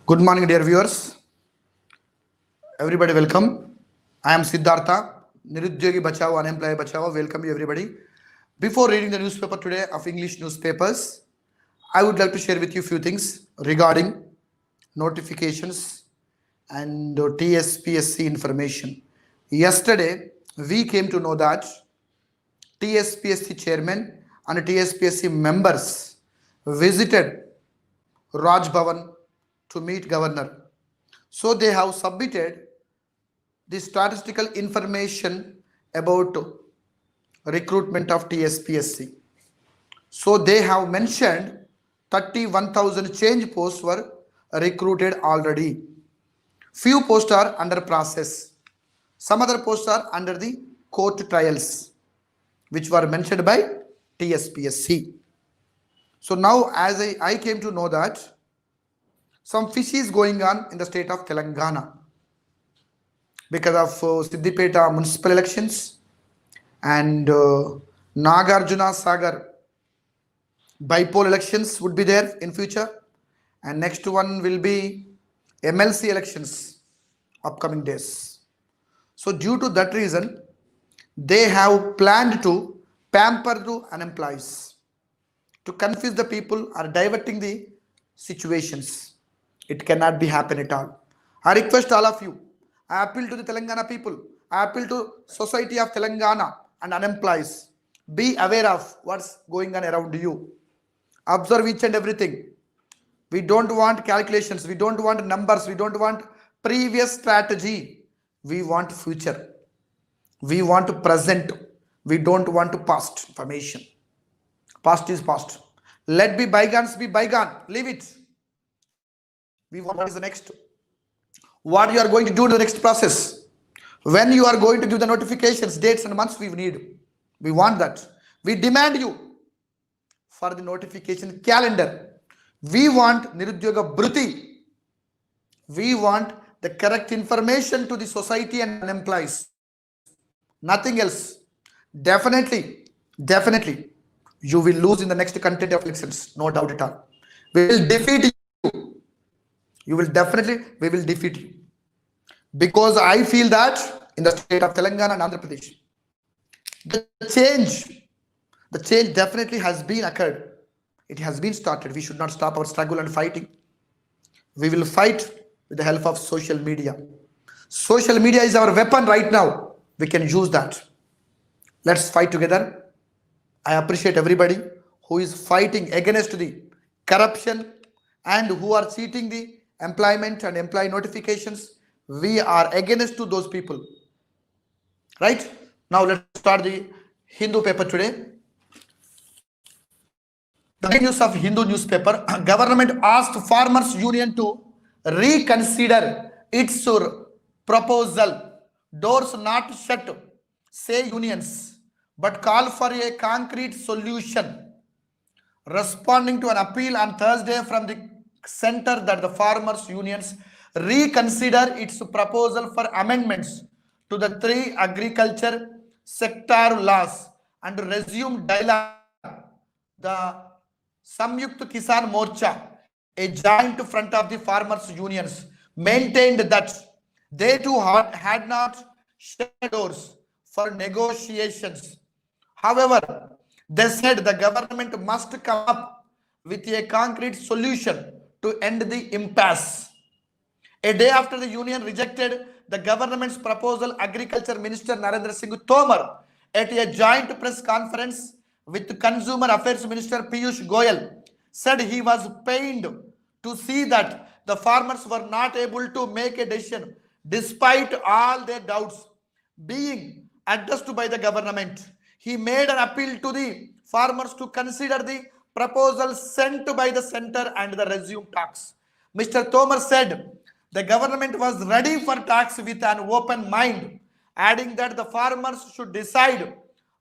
Good morning, dear viewers. Everybody, welcome. I am Siddhartha, Nirudyogi Bachao, Unemployed Bachao. Welcome you, everybody. Before reading the newspaper today of English newspapers, I would like to share with you a few things regarding notifications and TSPSC information. Yesterday, we came to know that TSPSC chairman and TSPSC members visited Raj Bhavan to meet governor. So they have submitted the statistical information about recruitment of TSPSC. So they have mentioned 31,000 change posts were recruited already. Few posts are under process. Some other posts are under the court trials, which were mentioned by TSPSC. So now as I came to know that some fish is going on in the state of Telangana because of Siddipeta municipal elections and Nagarjuna Sagar bypoll elections would be there in future, and next one will be MLC elections upcoming days. So due to that reason, they have planned to pamper the unemployed, to confuse the people or diverting the situations. It cannot be happen at all. I request all of you, I appeal to the Telangana people, I appeal to society of Telangana and unemployed. Be aware of what's going on around you. Observe each and everything. We don't want calculations, we don't want numbers, we don't want previous strategy. We want future. We want present. We don't want past information. Past is past. Let be bygones be bygone. Leave it. We want what is the next. What you are going to do in the next process. When you are going to give the notifications, dates and months we need. We want that. We demand you for the notification calendar. We want Nirudyoga Bhruti. We want the correct information to the society and unemployed. Nothing else. Definitely, you will lose in the next content of elections. No doubt at all. We will defeat you. We will defeat you. Because I feel that in the state of Telangana and Andhra Pradesh, the change definitely has been occurred. It has been started. We should not stop our struggle and fighting. We will fight with the help of social media. Social media is our weapon right now. We can use that. Let's fight together. I appreciate everybody who is fighting against the corruption and who are cheating the employment and employee notifications. We are against to those people. Right? Now let's start the Hindu paper today. The main news of Hindu newspaper, government asked farmers union to reconsider its proposal. Doors not shut, say unions, but call for a concrete solution. Responding to an appeal on Thursday from the center that the farmers unions reconsider its proposal for amendments to the 3 agriculture sector laws and resume dialogue. The Samyukt Kisan Morcha, a joint front of the farmers unions, maintained that they too had not shut doors for negotiations. However, they said the government must come up with a concrete solution to end the impasse. A day after the union rejected the government's proposal, Agriculture Minister Narendra Singh Tomar at a joint press conference with Consumer Affairs Minister Piyush Goyal said he was pained to see that the farmers were not able to make a decision despite all their doubts being addressed by the government. He made an appeal to the farmers to consider the proposal sent by the center and the resume talks. Mr. Tomar said the government was ready for talks with an open mind, adding that the farmers should decide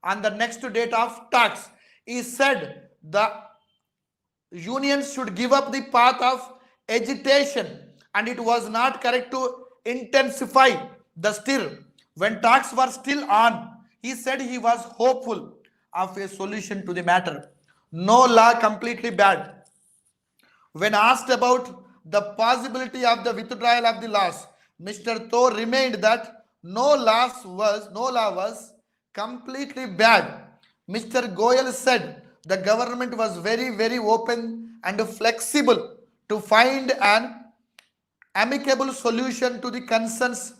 on the next date of talks. He said the unions should give up the path of agitation and it was not correct to intensify the stir when talks were still on. He said he was hopeful of a solution to the matter. No law completely bad. When asked about the possibility of the withdrawal of the laws. Mr. Thor remained that no law was completely bad. Mr. Goyal said the government was very open and flexible to find an amicable solution to the concerns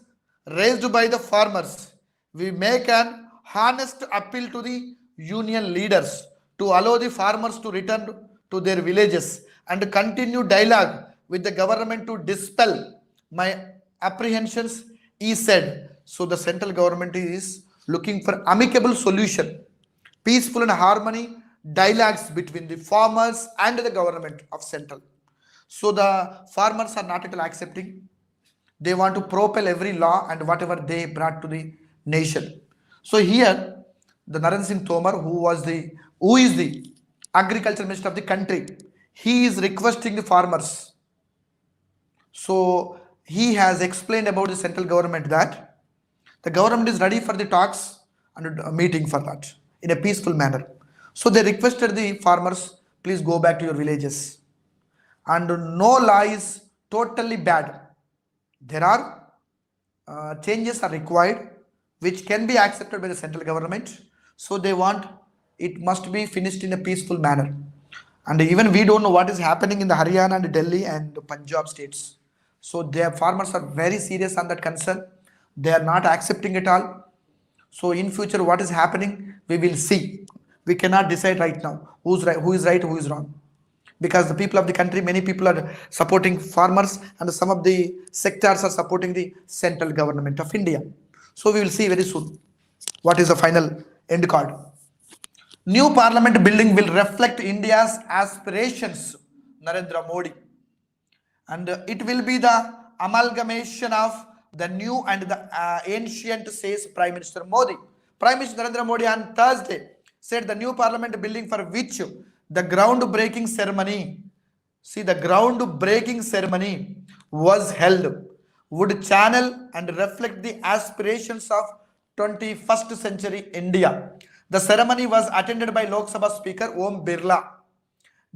raised by the farmers. We make an honest appeal to the union leaders to allow the farmers to return to their villages and continue dialogue with the government to dispel my apprehensions, he said. So the central government is looking for amicable solution, peaceful and harmony dialogues between the farmers and the government of central. So the farmers are not at all accepting. They want to propel every law and whatever they brought to the nation. So here, the Narendra Singh Tomar, who is the agriculture minister of the country, he is requesting the farmers. So he has explained about the central government that the government is ready for the talks and a meeting for that in a peaceful manner. So they requested the farmers, please go back to your villages. And no law is totally bad. There are changes are required which can be accepted by the central government. So they want it must be finished in a peaceful manner. And even we don't know what is happening in the Haryana and Delhi and Punjab states. So their farmers are very serious on that concern. They are not accepting it all. So in future, what is happening, we will see. We cannot decide right now who is right, who is wrong. Because the people of the country, many people are supporting farmers and some of the sectors are supporting the central government of India. So we will see very soon what is the final end card. New parliament building will reflect India's aspirations, Narendra Modi. And it will be the amalgamation of the new and the ancient, says Prime Minister Modi. Prime Minister Narendra Modi on Thursday said the new parliament building for which the groundbreaking ceremony, was held, would channel and reflect the aspirations of 21st century India. The ceremony was attended by Lok Sabha Speaker Om Birla,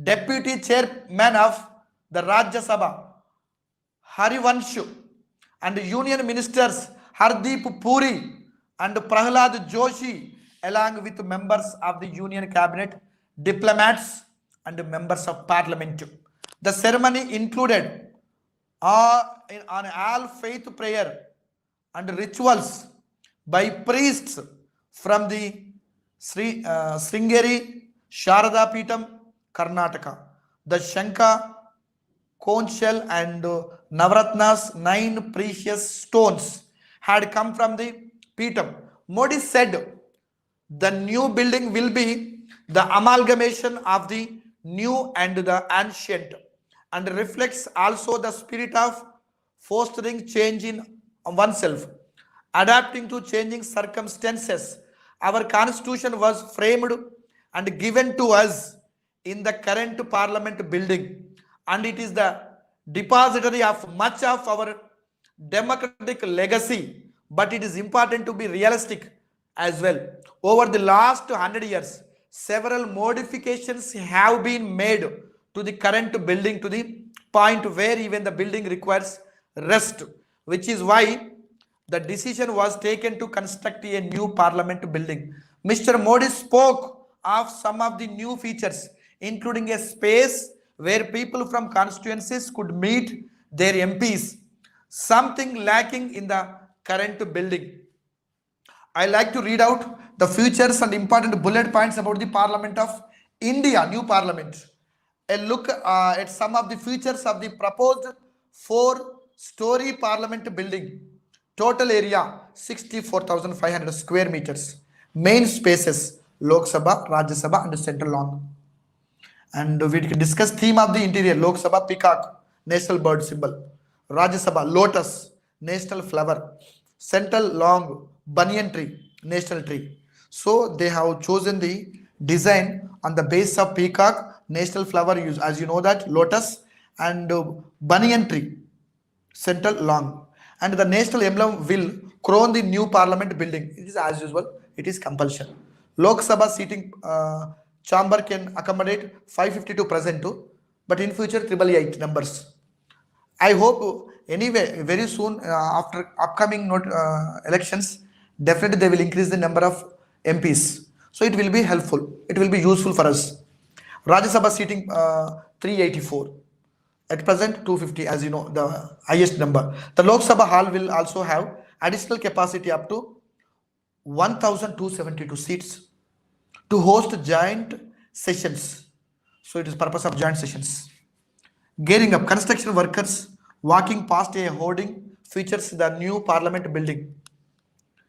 Deputy Chairman of the Rajya Sabha Harivansh, and Union Ministers Hardeep Puri and Prahlad Joshi, along with members of the Union Cabinet, diplomats, and members of Parliament. The ceremony included an all-faith prayer and rituals by priests from the Sringeri Sharada Peetam, Karnataka. The Shanka, conch shell, and Navratna's 9 precious stones had come from the Peetam. Modi said the new building will be the amalgamation of the new and the ancient and reflects also the spirit of fostering change in oneself, adapting to changing circumstances. Our constitution was framed and given to us in the current parliament building, and it is the depository of much of our democratic legacy, but it is important to be realistic as well. Over the last 100 years, several modifications have been made to the current building to the point where even the building requires rest, which is why the decision was taken to construct a new parliament building. Mr. Modi spoke of some of the new features, including a space where people from constituencies could meet their MPs, something lacking in the current building. I like to read out the features and important bullet points about the Parliament of India, new parliament. A look at some of the features of the proposed 4-story parliament building. Total area 64,500 square meters. Main spaces Lok Sabha, Rajya Sabha, and Central Lawn. And we can discuss theme of the interior. Lok Sabha, peacock, national bird symbol. Rajya Sabha, lotus, national flower. Central long, banyan tree, national tree. So they have chosen the design on the base of peacock, national flower use, as you know that, lotus, and banyan tree, central long. And the national emblem will crown the new parliament building. It is as usual, it is compulsion. Lok Sabha seating chamber can accommodate 552 present to, but in future 888 numbers. I hope anyway very soon after upcoming elections, definitely they will increase the number of MPs. So it will be helpful. It will be useful for us. Rajya Sabha seating 384. At present 250, as you know, the highest number. The Lok Sabha hall will also have additional capacity up to 1272 seats to host joint sessions. So it is purpose of joint sessions. Gearing up, construction workers walking past a hoarding features the new parliament building.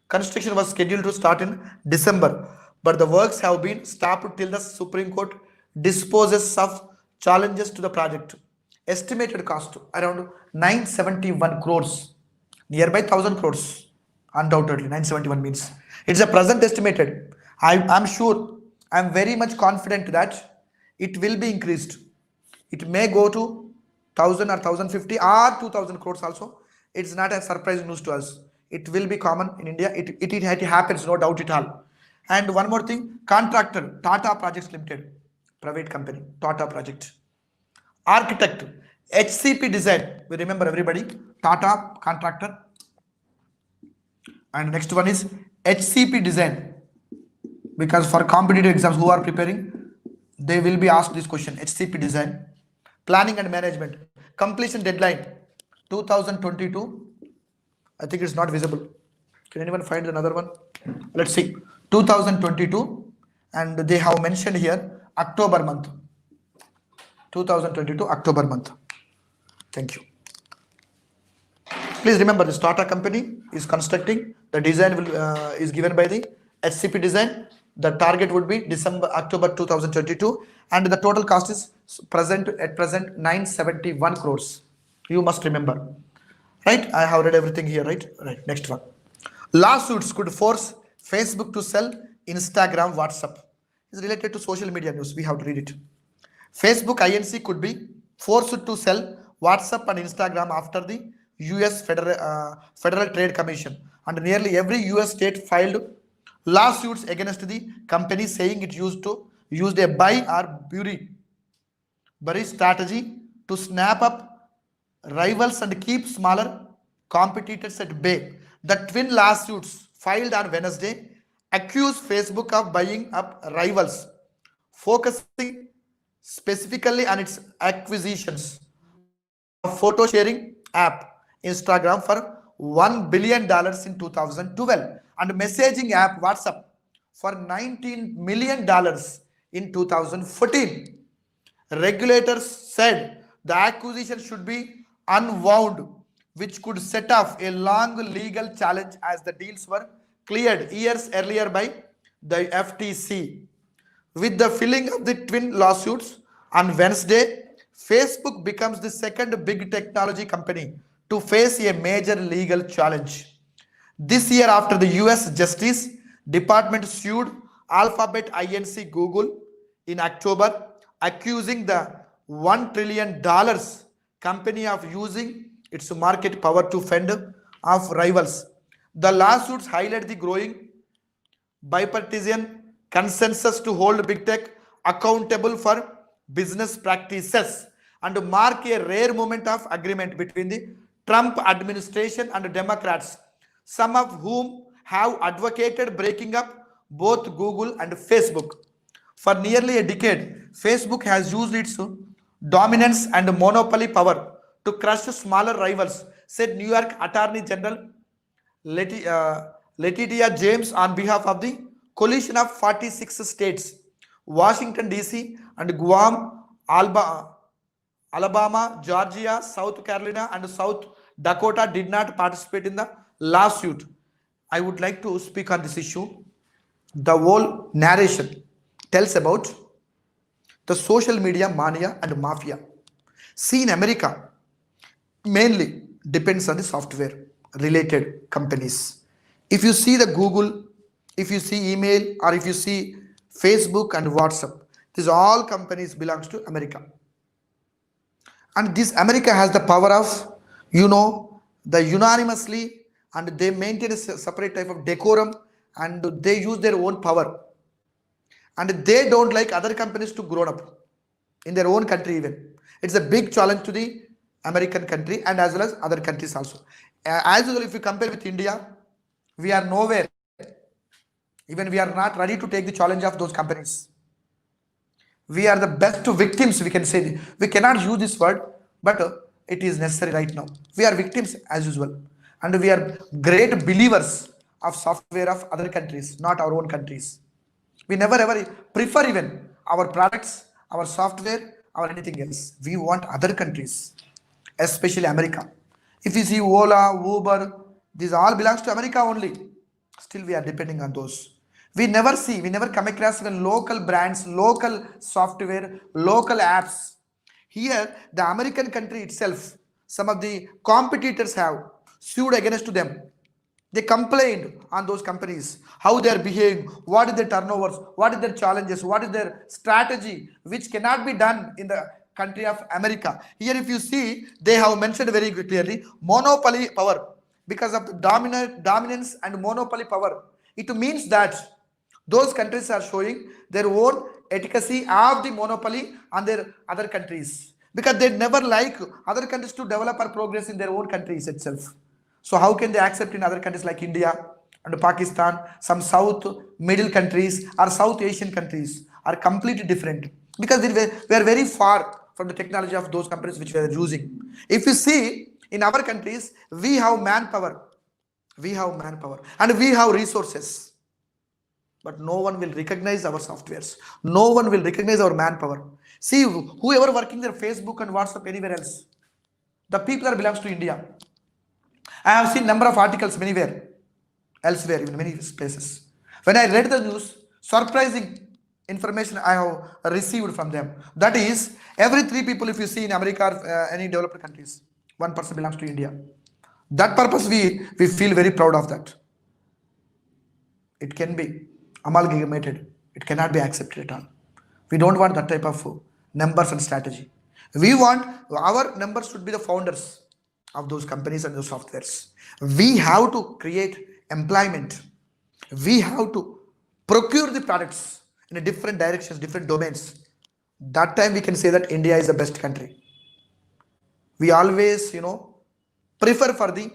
Construction was scheduled to start in December, but the works have been stopped till the Supreme Court disposes of challenges to the project. Estimated cost around 971 crores, nearby 1000 crores. Undoubtedly, 971 means it's a present estimated. I'm sure, I'm very much confident that it will be increased. It may go to 1000 or 1050 or 2000 crores also. It's not a surprise news to us. It will be common in India. It happens, no doubt at all. And one more thing, contractor, Tata Projects Limited, private company, Tata Project. Architect, HCP Design, we remember everybody, Tata contractor. And next one is HCP Design, because for competitive exams who are preparing, they will be asked this question. HCP Design. Planning and management, completion deadline 2022. I think it's not visible. Can anyone find another one? Let's see. 2022, and they have mentioned here October month. 2022 October month. Thank you. Please remember, this Tata company is constructing. The design is given by the HCP Design. The target would be October 2022, and the total cost is at present 971 crores. You must remember, right? I have read everything here, right? Right. Next one. Lawsuits could force Facebook to sell Instagram, WhatsApp. It's related to social media news. We have to read it. Facebook Inc. could be forced to sell WhatsApp and Instagram after the US Federal Trade Commission and nearly every US state filed lawsuits against the company, saying it used a buy or bury strategy to snap up rivals and keep smaller competitors at bay. The twin lawsuits filed on Wednesday accuse Facebook of buying up rivals, focusing specifically on its acquisitions of photo sharing app Instagram for $1 billion in 2012 and messaging app WhatsApp for $19 million in 2014. Regulators said the acquisition should be unwound, which could set off a long legal challenge as the deals were cleared years earlier by the FTC. With the filing of the twin lawsuits on Wednesday, Facebook becomes the second big technology company to face a major legal challenge. This year, after the US Justice Department sued Alphabet Inc. Google in October, accusing the $1 trillion company of using its market power to fend off rivals. The lawsuits highlight the growing bipartisan consensus to hold big tech accountable for business practices and mark a rare moment of agreement between the Trump administration and Democrats, some of whom have advocated breaking up both Google and Facebook. For nearly a decade, Facebook has used its dominance and monopoly power to crush smaller rivals, said New York Attorney General Letitia James on behalf of the coalition of 46 states. Washington, D.C. and Guam, Alabama, Georgia, South Carolina, and South Dakota did not participate in the lawsuit. I would like to speak on this issue. The whole narration tells about the social media mania and mafia. See, in America, mainly depends on the software related companies. If you see the Google, if you see email, or if you see Facebook and WhatsApp, these all companies belongs to America. And this America has the power of, the unanimously, and they maintain a separate type of decorum, and they use their own power. And they don't like other companies to grow up in their own country even. It's a big challenge to the American country and as well as other countries also. As usual, if you compare with India, we are nowhere. Even we are not ready to take the challenge of those companies. We are the best victims, we can say. We cannot use this word, but it is necessary right now. We are victims as usual. And we are great believers of software of other countries, not our own countries. We never ever prefer even our products, our software, or anything else. We want other countries, especially America. If you see Ola, Uber, these all belongs to America only. Still, we are depending on those. We never come across even local brands, local software, local apps. Here, the American country itself, some of the competitors have sued against them. They complained on those companies, how they are behaving, what is their turnovers, what is their challenges, what is their strategy, which cannot be done in the country of America. Here, if you see, they have mentioned very clearly monopoly power because of the dominance and monopoly power. It means that those countries are showing their own efficacy of the monopoly on their other countries because they never like other countries to develop or progress in their own countries itself. So how can they accept in other countries like India and Pakistan, some South Middle countries or South Asian countries are completely different because we are very far from the technology of those countries which we are using. If you see in our countries, we have manpower and we have resources, but no one will recognize our softwares. No one will recognize our manpower. See, whoever working their Facebook and WhatsApp anywhere else, the people that belongs to India. I have seen number of articles elsewhere, in many places. When I read the news, surprising information I have received from them. That is, every 3 people, if you see in America or any developed countries, one person belongs to India. That purpose we feel very proud of that. It can be amalgamated. It cannot be accepted at all. We don't want that type of numbers and strategy. We want our numbers should be the founders of those companies and those softwares. We have to create employment. We have to procure the products in a different directions, different domains. That time we can say that India is the best country. We always, prefer for the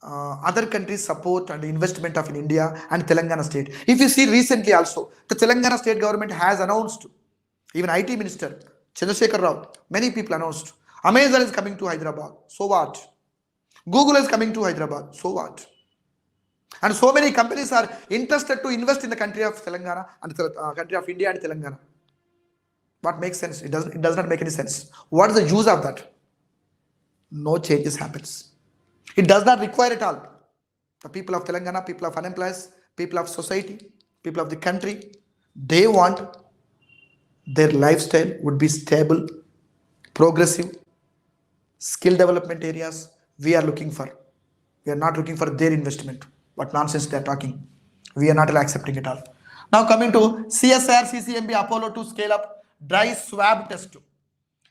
other countries' support and investment of in India and Telangana state. If you see recently also, the Telangana state government has announced, even IT Minister Chandrasekhar Rao, many people announced, Amazon is coming to Hyderabad. So what? Google is coming to Hyderabad. So what? And so many companies are interested to invest in the country of Telangana and the country of India and Telangana. What makes sense? It does not make any sense. What is the use of that? No changes happens. It does not require at all. The people of Telangana, people of unemployed, people of society, people of the country, they want their lifestyle would be stable, progressive, skill development areas we are looking for. We are not looking for their investment. What nonsense they are talking. We are not accepting it all. Now coming to CSR, CCMB, Apollo to scale up dry swab test.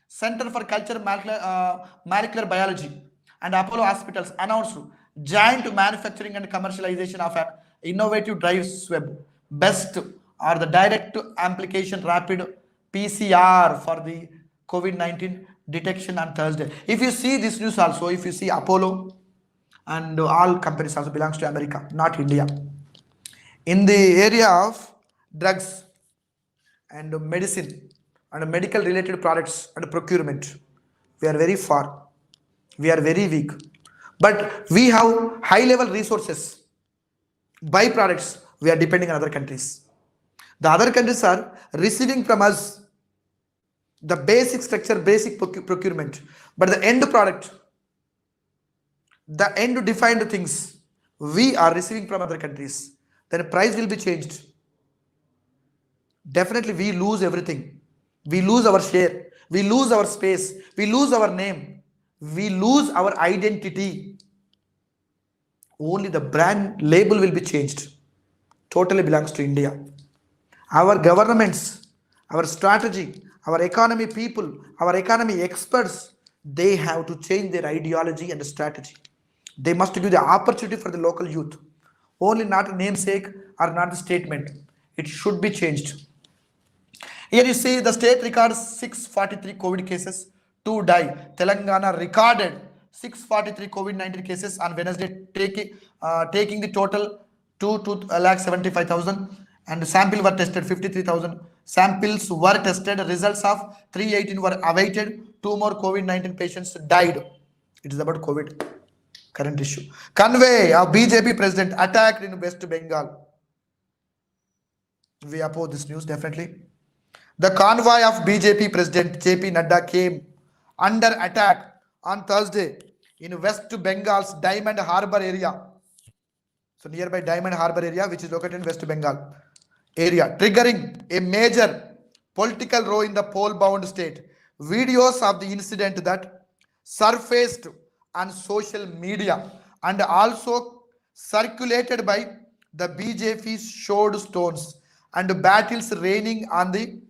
Center for Culture Molecular Biology and Apollo Hospitals announced joint manufacturing and commercialization of an innovative dry swab. Best or the direct application rapid PCR for the COVID-19 detection on Thursday. If you see this news also, if you see Apollo and all companies also belongs to America, not India. In the area of drugs and medicine and medical related products and procurement, we are very far. We are very weak. But we have high level resources. Byproducts, we are depending on other countries. The other countries are receiving from us the basic structure, basic procurement. But the end product, the end defined things, we are receiving from other countries. Then price will be changed. Definitely we lose everything. We lose our share. We lose our space. We lose our name. We lose our identity. Only the brand label will be changed. Totally belongs to India. Our governments, our strategy, our economy people, our economy experts, they have to change their ideology and strategy. They must give the opportunity for the local youth. Only not a namesake or not a statement. It should be changed. Here you see the state records 643 COVID cases, to die. Telangana recorded 643 COVID-19 cases on Wednesday, taking the total to 2,75,000, and sample were tested 53,000. Samples were tested. Results of 318 were awaited. Two more COVID-19 patients died. It is about COVID. Current issue. Convoy of BJP president attacked in West Bengal. We oppose this news definitely. The convoy of BJP President JP Nadda came under attack on Thursday in West Bengal's Diamond Harbour area. So nearby Diamond Harbour area, which is located in West Bengal area, triggering a major political row in the poll-bound state. Videos of the incident that surfaced on social media and also circulated by the BJP showed stones and battles raining on the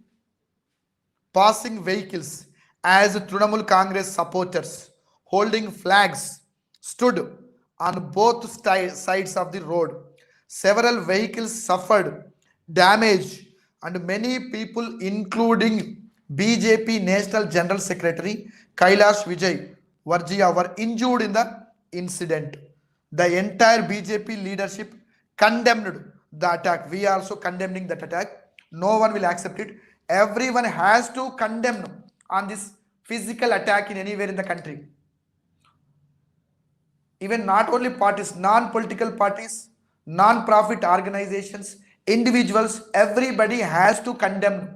passing vehicles as Trinamool Congress supporters holding flags stood on both sides of the road. Several vehicles suffered damage and many people, including BJP National General Secretary Kailash Vijay Varjia, were injured in the incident. The entire BJP leadership condemned the attack. We are also condemning that attack. No one will accept it. Everyone has to condemn on this physical attack in anywhere in the country. Even not only parties, non-political parties, non-profit organizations, individuals, everybody has to condemn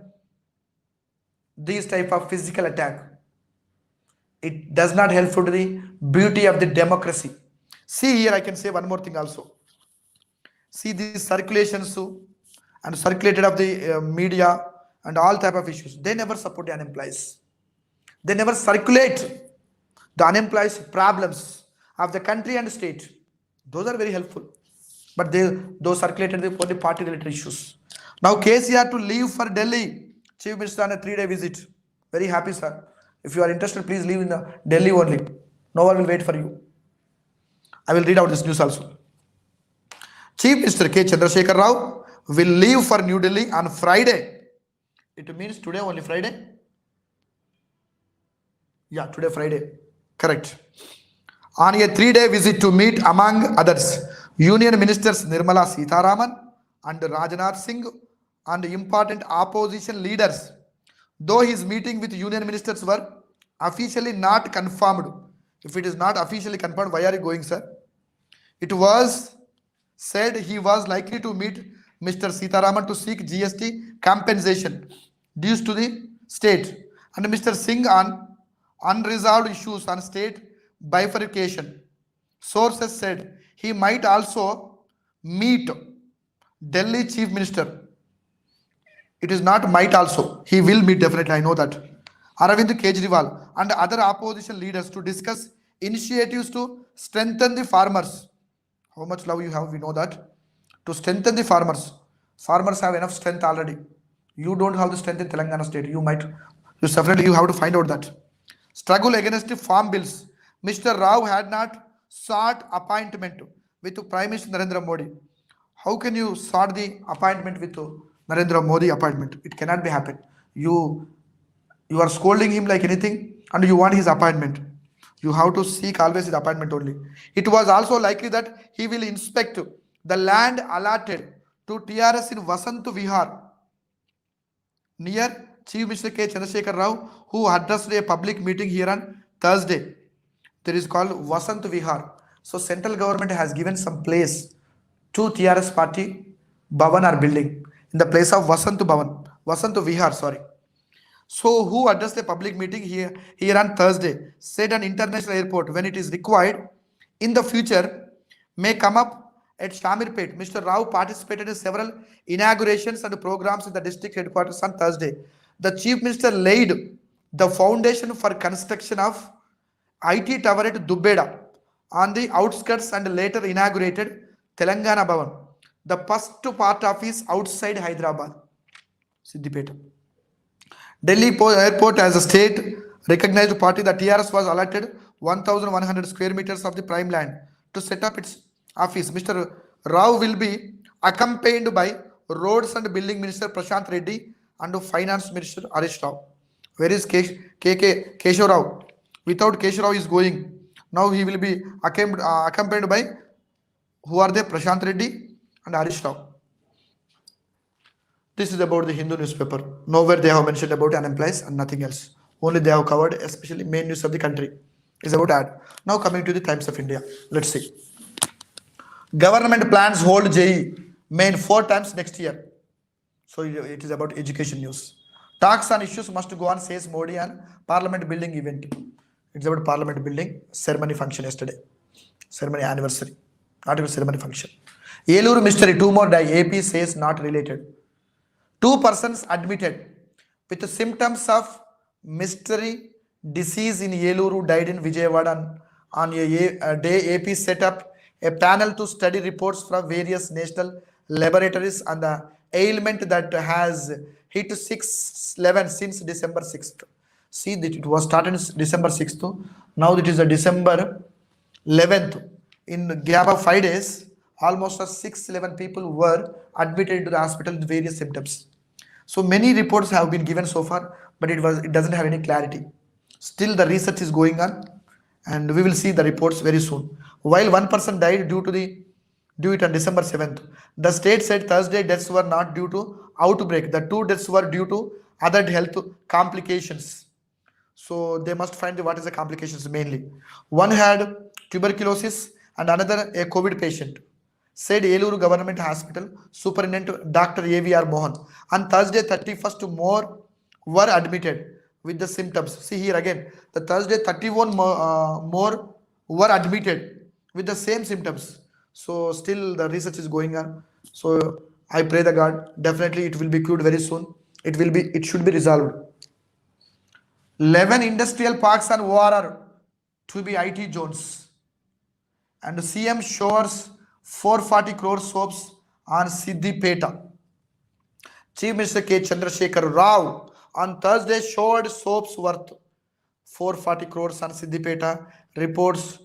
this type of physical attack. It does not help to the beauty of the democracy. See here, I can say one more thing also. See these circulations and circulated of the media and all type of issues. They never support the unemployed. They never circulate the unemployed problems of the country and state. Those are very helpful. But those circulated for the party related issues. Now KCR to leave for Delhi. Chief Minister on a 3-day visit. Very happy, sir. If you are interested, please leave in the Delhi only. No one will wait for you. I will read out this news also. Chief Minister K. Chandrasekhar Rao will leave for New Delhi on Friday. It means today only Friday. Yeah, today Friday. Correct. On a 3-day visit to meet, among others, Union Ministers Nirmala Sitharaman and Rajnath Singh and important opposition leaders. Though his meeting with Union Ministers were officially not confirmed. If it is not officially confirmed, why are you going, sir? It was said he was likely to meet Mr. Sitharaman to seek GST compensation dues to the state and Mr. Singh on unresolved issues on state bifurcation. Sources said he might also meet Delhi Chief Minister. It is not might also. He will meet definitely. I know that. Arvind Kejriwal and other opposition leaders to discuss initiatives to strengthen the farmers. How much love you have, we know that. To strengthen the farmers. Farmers have enough strength already. You don't have the strength in Telangana state. You have to find out that. Struggle against the farm bills. Mr. Rao had not sought appointment with Prime Minister Narendra Modi. How can you sought the appointment with Narendra Modi appointment? It cannot be happen. You are scolding him like anything and you want his appointment. You have to seek always his appointment only. It was also likely that he will inspect the land allotted to TRS in Vasant Vihar near Chief Minister K. Chandrasekhar Rao, who addressed a public meeting here on Thursday. There is called Vasant Vihar. So central government has given some place to TRS party Bhavan or building in the place of Vasant Vihar, sorry. So who addressed a public meeting here on Thursday said an international airport when it is required in the future may come up at Shamirpet. Mr. Rao participated in several inaugurations and programs in the district headquarters on Thursday. The Chief Minister laid the foundation for construction of IT tower at Dubbeda on the outskirts and later inaugurated Telangana Bhavan, the first part of his outside Hyderabad, Siddipeta. Delhi Airport as a state recognized party, the TRS was allotted 1,100 square meters of the prime land to set up its office. Mr. Rao will be accompanied by Roads and Building Minister Prashant Reddy and Finance Minister Harish Rao. Where is Keshav Rao? Without Keshav Rao is going. Now he will be accompanied by who are they? Prashant Reddy and Harish Rao. This is about the Hindu newspaper. Nowhere they have mentioned about unemployed and nothing else. Only they have covered, especially main news of the country is about ad. Now coming to the Times of India. Let's see. Government plans hold JE main 4 times next year. So it is about education news. Talks on issues must go on, says Modi and Parliament building event. It's about Parliament building ceremony function yesterday. Ceremony anniversary. Not even ceremony function. Yeluru mystery, 2 more die. AP says not related. 2 persons admitted with the symptoms of mystery disease in Yeluru died in Vijayawada on a day AP set up a panel to study reports from various national laboratories on the ailment that has hit 611 since December 6th. See that it was started December 6th. Now it is a December 11th. In the gap of 5 days, almost 611 people were admitted into the hospital with various symptoms. So many reports have been given so far, but it doesn't have any clarity. Still the research is going on and we will see the reports very soon. While 1 person died due it on December 7th. The state said Thursday deaths were not due to outbreak. The 2 deaths were due to other health complications. So they must find what is the complications mainly. One had tuberculosis and another a COVID patient. Said Eluru Government Hospital Superintendent Dr. AVR Mohan. On Thursday 31st, more were admitted with the symptoms. See here again, the Thursday 31 more were admitted with the same symptoms. So still the research is going on. So I pray the God, definitely it will be cured very soon. It should be resolved. 11 industrial parks and ORR to be IT zones. And CM shores 440 crore soaps on Siddipeta. Chief Minister K. Chandrasekhar Rao on Thursday showed soaps worth 440 crores on Siddipeta, reports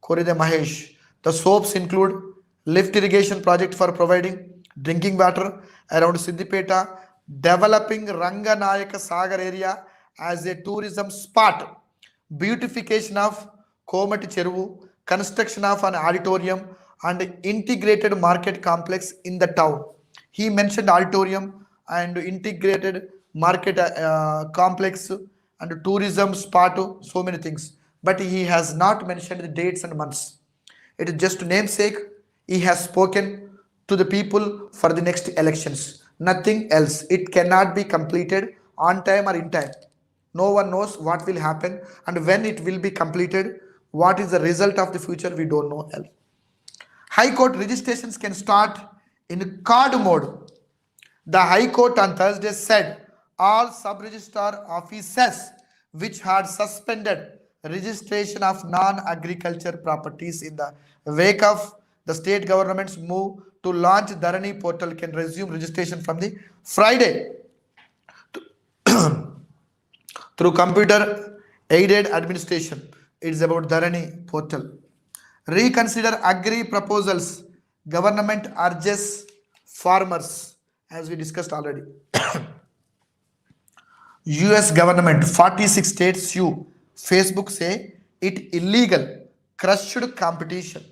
Koride Mahesh. The soaps include lift irrigation project for providing drinking water around Siddipeta, developing Ranganayaka Sagar area as a tourism spot, beautification of Komati Cheruvu, construction of an auditorium and integrated market complex in the town. He mentioned auditorium and integrated market complex and tourism spot, so many things. But he has not mentioned the dates and months. It is just namesake. He has spoken to the people for the next elections. Nothing else. It cannot be completed on time or in time. No one knows what will happen and when it will be completed. What is the result of the future? We don't know. High Court registrations can start in card mode. The High Court on Thursday said all sub-registrar offices which had suspended registration of non-agriculture properties in the wake of the state government's move to launch Dharani portal can resume registration from the Friday through computer aided administration. It's about Dharani portal. Reconsider agri proposals. Government urges farmers, as we discussed already. US government, 46 states sue. Facebook say it illegal. Crushed competition.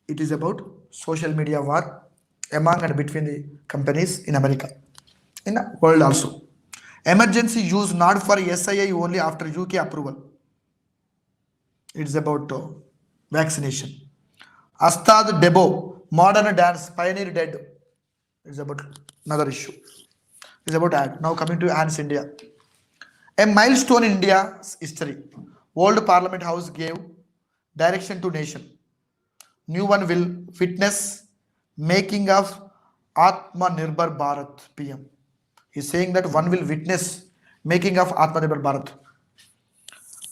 It is about social media war among and between the companies in America. In the world also. Emergency use not for SIA only after UK approval. It's about vaccination. Astad Debo, modern dance, pioneer dead. It's about another issue. It's about ad. Now coming to Hans India. A milestone in India's history. Old Parliament House gave direction to nation. New one will witness making of Atmanirbhar Bharat PM. He's saying that one will witness making of Atmanirbhar Bharat.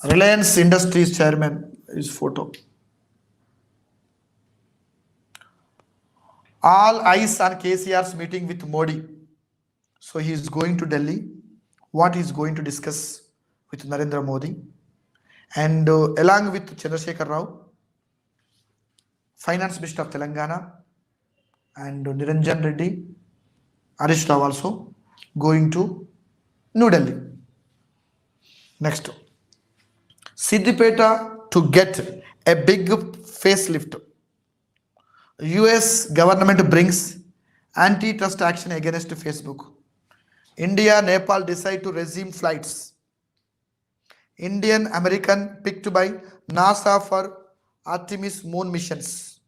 Reliance Industries chairman is photo. All eyes on KCR's meeting with Modi. So he is going to Delhi. What he is going to discuss with Narendra Modi. And along with Chandrasekhar Rao, Finance Minister of Telangana, and Niranjan Reddy, Harish Rao also going to New Delhi. Next, Siddipeta to get a big facelift. US government brings antitrust action against Facebook. India, Nepal decide to resume flights. Indian American picked by NASA for Artemis moon missions.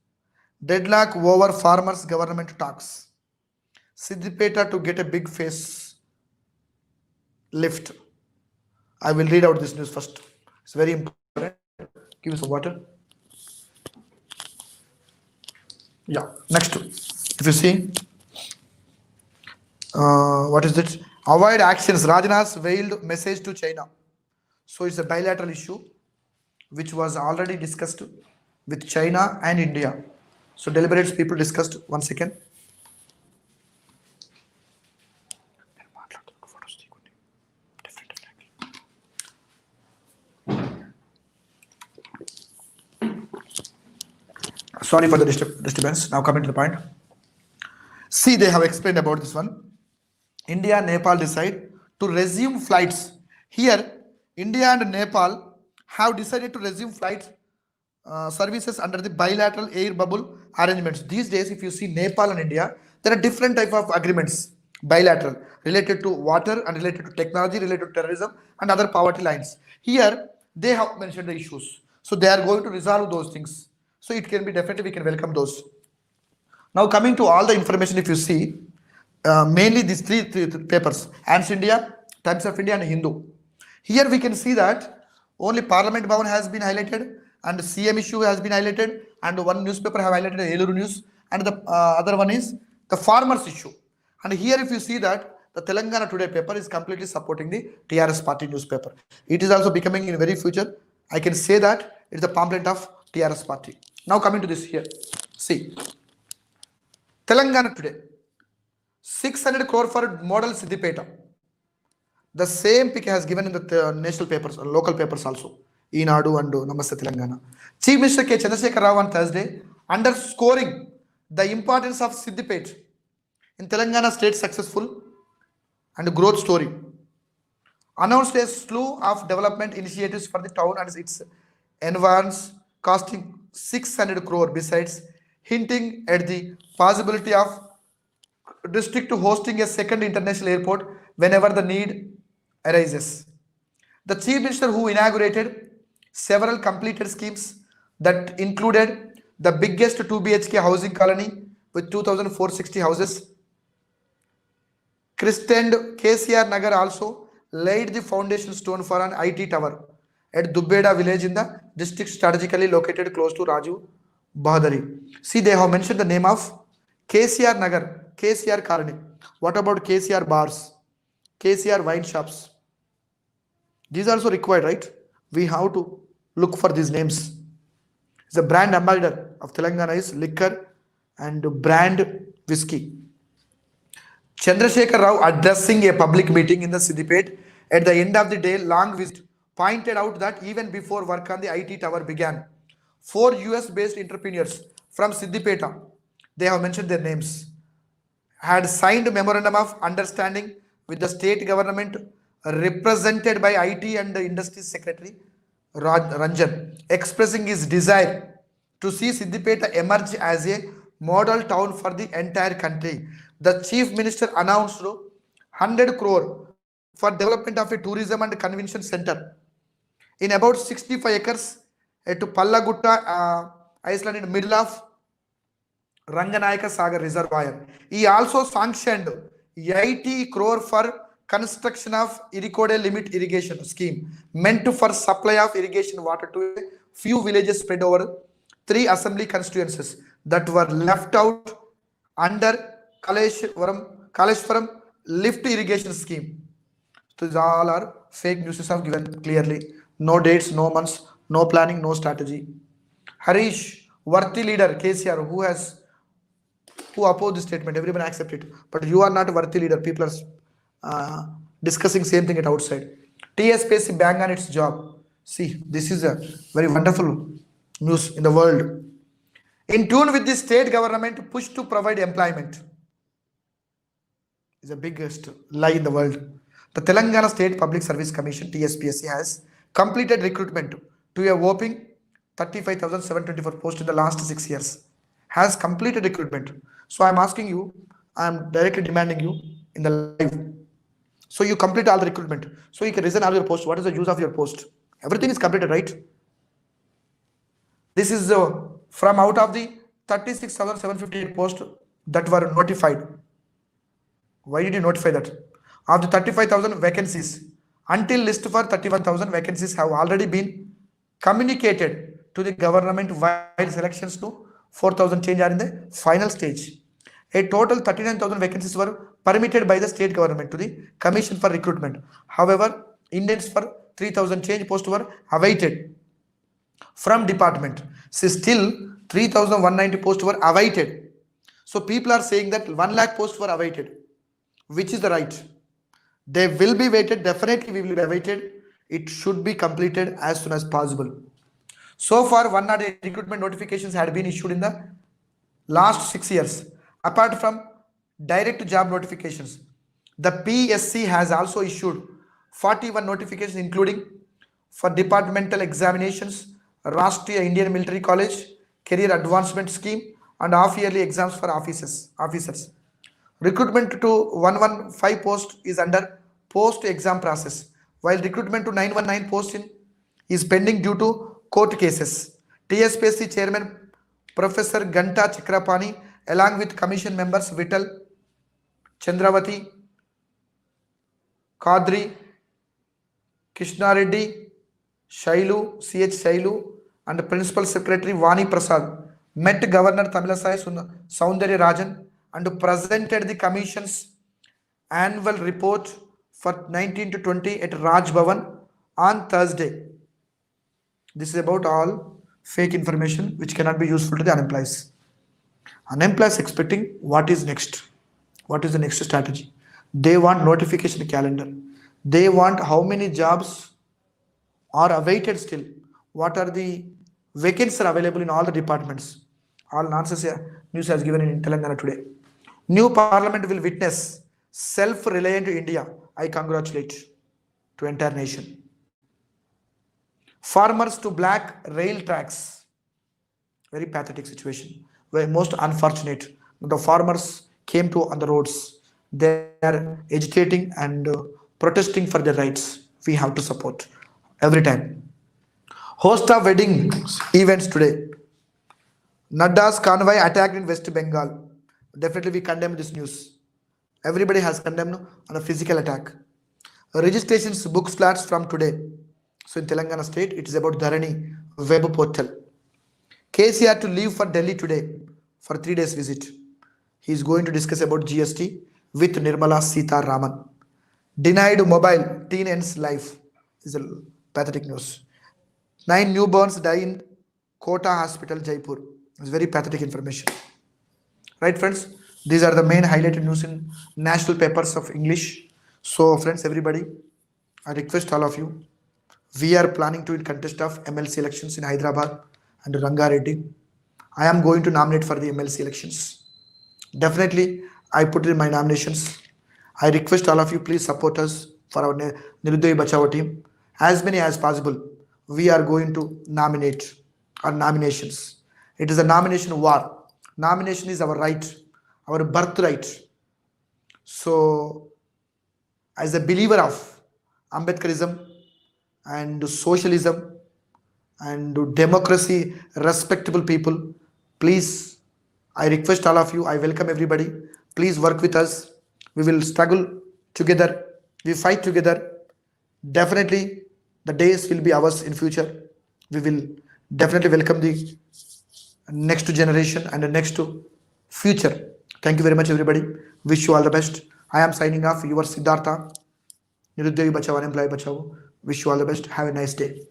Deadlock over farmers' government talks. Siddipeta to get a big face lift. I will read out this news first. It's very important. Give me some water. Yeah. Next, if you see, what is it? Avoid actions. Rajnath's veiled message to China. So it's a bilateral issue which was already discussed with China and India. So deliberates people discussed. 1 second. Sorry for the disturbance. Now coming to the point. See, they have explained about this one. India and Nepal decide to resume flights. Here, India and Nepal have decided to resume flights services under the bilateral air bubble arrangements. These days, if you see Nepal and India, there are different type of agreements, bilateral, related to water and related to technology, related to terrorism and other poverty lines. Here, they have mentioned the issues. So they are going to resolve those things. So it can be definitely, we can welcome those. Now coming to all the information, if you see, mainly these three papers, ANS India, Times of India and Hindu. Here we can see that only Parliament Bhavan has been highlighted and the CM issue has been highlighted and one newspaper have highlighted Eluru News and the other one is the farmers issue. And here if you see that the Telangana Today paper is completely supporting the TRS party newspaper. It is also becoming in very future, I can say that it is the pamphlet of TRS party. Now coming to this here, see, Telangana Today, 600 crore for model Siddipeta. The same pick has given in the national papers, local papers also. Eenadu and Namaste Telangana. Chief Minister K. Chandrasekhar Rao on Thursday underscoring the importance of Siddipet in Telangana state successful and growth story. Announced a slew of development initiatives for the town and its environs costing 600 crore besides hinting at the possibility of district hosting a second international airport whenever the need arises. The Chief Minister who inaugurated several completed schemes that included the biggest 2 BHK housing colony with 2,460 houses. Christened KCR Nagar also laid the foundation stone for an IT tower at Dubbeda village in the district strategically located close to Rajiv Bahadari. See, they have mentioned the name of KCR Nagar, KCR colony. What about KCR bars, KCR wine shops? These are also required, right? We have to look for these names. The brand ambassador of Telangana is liquor and brand whiskey. Chandrasekhar Rao addressing a public meeting in the Siddipet at the end of the day long visit pointed out that even before work on the IT tower began, 4 US-based entrepreneurs from Siddipeta, they have mentioned their names, had signed a memorandum of understanding with the state government represented by IT and the Industry Secretary Ranjan, expressing his desire to see Siddipeta emerge as a model town for the entire country. The Chief Minister announced 100 crore for development of a tourism and convention center in about 65 acres at Pallagutta, Iceland, in the middle of Ranganayaka Sagar Reservoir. He also sanctioned 80 crore for construction of Irikode limit irrigation scheme meant for supply of irrigation water to a few villages spread over 3 assembly constituencies that were left out under Kaleshwaram lift irrigation scheme. So these all are fake news have given clearly. No dates, no months, no planning, no strategy. Harish, worthy leader, KCR, who opposed this statement, everyone accept it. But you are not a worthy leader. People are discussing same thing at outside. TSPSC bang on its job. See, this is a very wonderful news in the world. In tune with the state government push to provide employment. Is the biggest lie in the world. The Telangana State Public Service Commission TSPSC has completed recruitment to a whopping 35,724 posts in the last 6 years. Has completed recruitment. So I'm asking you, I'm directly demanding you in the live. So you complete all the recruitment. So you can resign all your post. What is the use of your post? Everything is completed, right? This is from out of the 36,758 posts that were notified. Why did you notify that? Of the 35,000 vacancies, until list for 31,000 vacancies have already been communicated to the government while selections to 4,000 change are in the final stage. A total 39,000 vacancies were permitted by the state government to the commission for recruitment. However, Indians for 3,000 change posts were awaited from department. See, still 3,190 posts were awaited. So people are saying that 1 lakh posts were awaited, which is the right. They will be waited, definitely we will be awaited. It should be completed as soon as possible. So far, 108 recruitment notifications had been issued in the last 6 years. Apart from direct job notifications, the PSC has also issued 41 notifications including for departmental examinations, Rashtriya Indian Military College, Career Advancement Scheme, and half-yearly exams for officers. Recruitment to 115 post is under post-exam process, while recruitment to 919 post is pending due to court cases. TSPSC Chairman Professor Ganta Chakrapani, along with Commission members Vital, Chandravati, Kadri, Krishna Reddy, Shailu, CH Shailu, and Principal Secretary Vani Prasad met Governor Tamilisai Soundarya Rajan and presented the Commission's annual report for 19 to 20 at Raj Bhavan on Thursday. This is about all fake information which cannot be useful to the unemployed. Unemployed expecting what is next. What is the next strategy? They want notification calendar. They want how many jobs are awaited still. What are the vacancies are available in all the departments. All nonsense news has given in Telangana today. New parliament will witness self-reliant India. I congratulate to entire nation. Farmers to black rail tracks. Very pathetic situation. Very most unfortunate. The farmers came to on the roads. They are agitating and protesting for their rights. We have to support every time. Host of wedding events today. Nadda's convoy attacked in West Bengal. Definitely we condemn this news. Everybody has condemned on a physical attack. Registrations books flats from today. So in Telangana state, it is about Dharani web portal. KCR to leave for Delhi today for 3 days visit. He is going to discuss about GST with Nirmala Sita Raman. Denied mobile teen ends life. Is a pathetic news. 9 newborns die in Kota Hospital, Jaipur. It's very pathetic information. Right, friends? These are the main highlighted news in national papers of English. So, friends, everybody, I request all of you. We are planning to contest of MLC elections in Hyderabad and Rangareddy. I am going to nominate for the MLC elections. Definitely, I put in my nominations. I request all of you, please support us for our Niruddhogi Bachao team. As many as possible, we are going to nominate our nominations. It is a nomination war. Nomination is our right, our birthright. So, as a believer of Ambedkarism and socialism and democracy, respectable people, please, I request all of you, I welcome everybody. Please work with us. We will struggle together. We fight together. Definitely, the days will be ours in future. We will definitely welcome the next generation and the next future. Thank you very much, everybody. Wish you all the best. I am signing off. Your Siddhartha, Niruddhogi Bachao, Unemployed Bachao. Wish you all the best. Have a nice day.